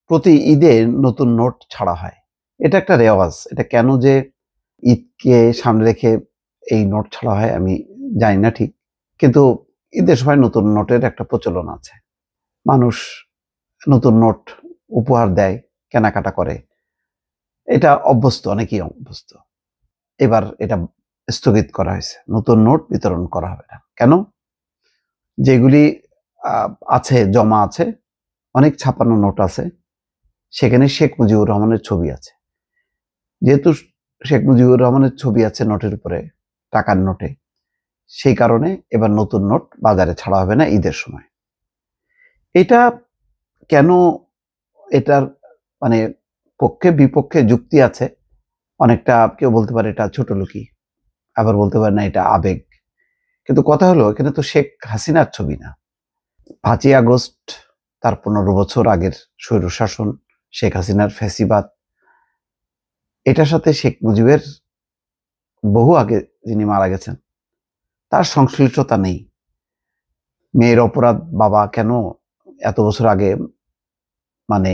প্রতি ঈদে নতুন নোট ছাড়া হয়। এটা একটা রেওয়াজ। এটা কেন যে ঈদকে সামনে রেখে এই নোট ছাড়া হয় আমি জানি না ঠিক। কিন্তু ঈদের সময় নতুন নোটের একটা প্রচলন আছে। মানুষ নতুন নোট উপহার দেয়, কেনাকাটা করে। এটা অভ্যস্ত, অনেকেই অভ্যস্ত। এবার এটা স্থগিত করা হয়েছে। নতুন নোট বিতরণ করা হবে না। কেন? যেগুলি আ আছে, জমা আছে, অনেক ছাপানো নোট আছে। সেখানে শেখ মুজিবুর রহমানের ছবি আছে। যেহেতু শেখ মুজিবুর রহমানের ছবি আছে নোটের উপরে, টাকার নোটে, সেই কারণে এবার নতুন নোট বাজারে ছাড়া হবে না ঈদের সময়। এটা কেন? এটার মানে পক্ষে বিপক্ষে যুক্তি আছে। অনেকটা কেউ বলতে পারে এটা ছোটলোকি, আবার বলতে পারে না এটা আবেগ। কিন্তু কথা হলো এখানে তো শেখ হাসিনার ছবি না। ৫ই আগস্ট তার ১৫ বছর আগের স্বৈরশাসন, শেখ হাসিনার ফ্যাসিবাদ, এটার সাথে শেখ মুজিবের বহু আগে যিনি মারা গেছেন তার সংশ্লিষ্টতা নেই। মেয়ের অপরাধ বাবা কেন এত বছর আগে মানে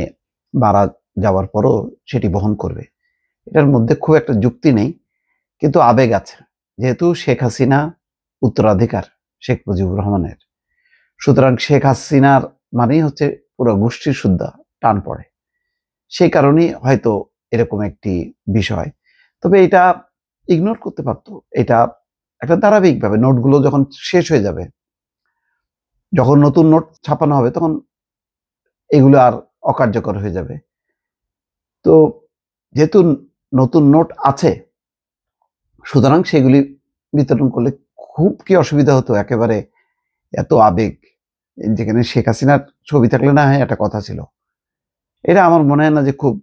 মারা যাওয়ার পরও সেটি বহন করবে? এটার মধ্যে খুব একটা যুক্তি নেই, কিন্তু আবেগ আছে। যেহেতু শেখ হাসিনা উত্তরাধিকার শেখ মুজিবুর রহমানের, সুতরাং শেখ হাসিনার মানেই হচ্ছে পুরো গোষ্ঠীর সুদ্ধা টান পড়ে। সেই কারণেই হয়তো এরকম একটি বিষয়। তবে এটা ইগনোর করতে পারতো। এটা একটা ধারাবাহিকভাবে নোটগুলো যখন শেষ হয়ে যাবে, যখন নতুন নোট ছাপানো হবে তখন এগুলো আর অকার্যকর হয়ে যাবে। তো যেহেতু নতুন নোট আছে, সুতরাং সেগুলি বিতরণ করলে খুব কি অসুবিধা হতো? একেবারে এত আবেগ, যেখানে শেখ হাসিনার ছবি থাকলে না হয় একটা কথা ছিল। এটা আমার মনে হয় না যে খুব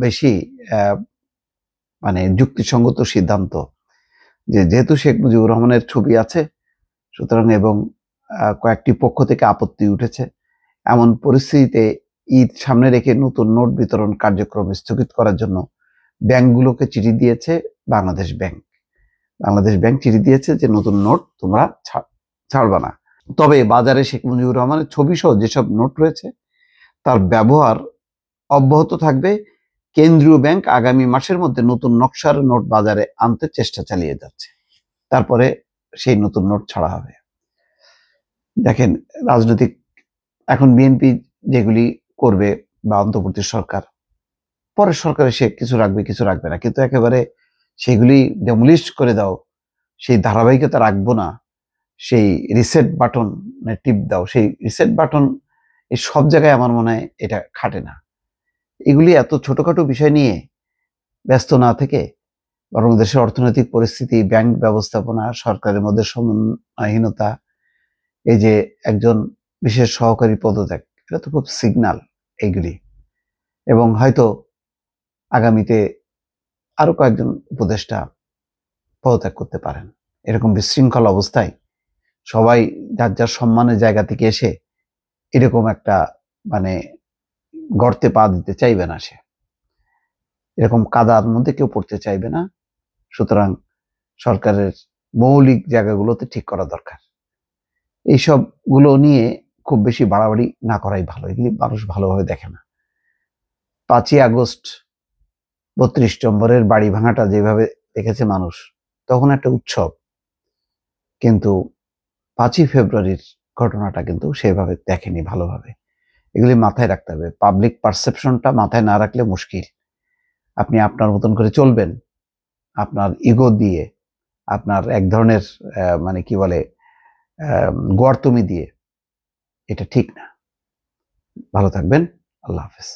বেশি মানে যুক্তিসঙ্গত সিদ্ধান্ত। যেহেতু শেখ মুজিবুর রহমানের ছবি আছে, সুতরাং এবং কয়েকটি পক্ষ থেকে আপত্তি উঠেছে, এমন পরিস্থিতিতে ঈদ সামনে রেখে নতুন নোট বিতরণ কার্যক্রম স্থগিত করার জন্য ব্যাংকগুলোকে চিঠি দিয়েছে বাংলাদেশ ব্যাংক। বাংলাদেশ ব্যাংক চিঠি দিয়েছে যে নতুন নোট তোমরা ছাড়বা না। তবে বাজারে শেখ মুজিবুর রহমানের ছবি সহ যেসব নোট রয়েছে তার ব্যবহার অব্যাহত থাকবে। কেন্দ্রীয় ব্যাংক আগামী মাসের মধ্যে নতুন নকশার নোট বাজারে আনতে চেষ্টা চালিয়ে যাচ্ছে। তারপরে সেই নতুন নোট ছাড়া হবে। দেখেন, রাজনৈতিক এখন বিএনপি যেগুলি করবে বা অন্তর্বর্তী সরকার, পরের সরকারে সে কিছু রাখবে কিছু রাখবে না, কিন্তু একেবারে সেগুলি ডেমোলিশ করে দাও, সেই ধারাবাহিকতা রাখবো না, সেই রিসেট বাটন টিপ দাও, সেই রিসেট বাটন এই সব জায়গায় আমার মনে হয় এটা খাটে না। এগুলি এত ছোটখাটো বিষয় নিয়ে ব্যস্ত না থেকে বরং দেশের অর্থনৈতিক পরিস্থিতি, ব্যাংক ব্যবস্থাপনা, সরকারের মধ্যে সমন্বয়হীনতা, এই যে একজন বিশেষ সহকারী পদত্যাগ, এটা তো খুব সিগনাল এইগুলি। এবং হয়তো আগামীতে আরো কয়েকজন উপদেষ্টা পদত্যাগ করতে পারেন। এরকম বিশৃঙ্খল অবস্থায় সবাই যার যার সম্মানের জায়গা থেকে এসে এরকম একটা মানে গর্তে পা দিতে চাইবে না, সে এরকম কাদার মধ্যে কেউ পড়তে চাইবে না। সুতরাং সরকারের মৌলিক জায়গাগুলোতে ঠিক করা দরকার। এইসব গুলো নিয়ে খুব বেশি বাড়াবাড়ি না করাই ভালো। এগুলি মানুষ ভালোভাবে দেখে না। ৫ই আগস্ট ৩২ নম্বরের বাড়ি ভাঙাটা যেভাবে দেখেছে মানুষ, তখন একটা উৎসব, কিন্তু ৫ই ফেব্রুয়ারির ঘটনাটা কিন্তু সেভাবে দেখেনি ভালোভাবে। এগুলি মাথায় রাখতে হবে। পাবলিক পারসেপশনটা মাথায় না রাখলে মুশকিল। আপনি আপনার মতন করে চলবেন, আপনার ইগো দিয়ে, আপনার এক ধরনের মানে কি বলে গোয়ার্তুমি দিয়ে, এটা ঠিক না। ভালো থাকবেন। আল্লাহ হাফেজ।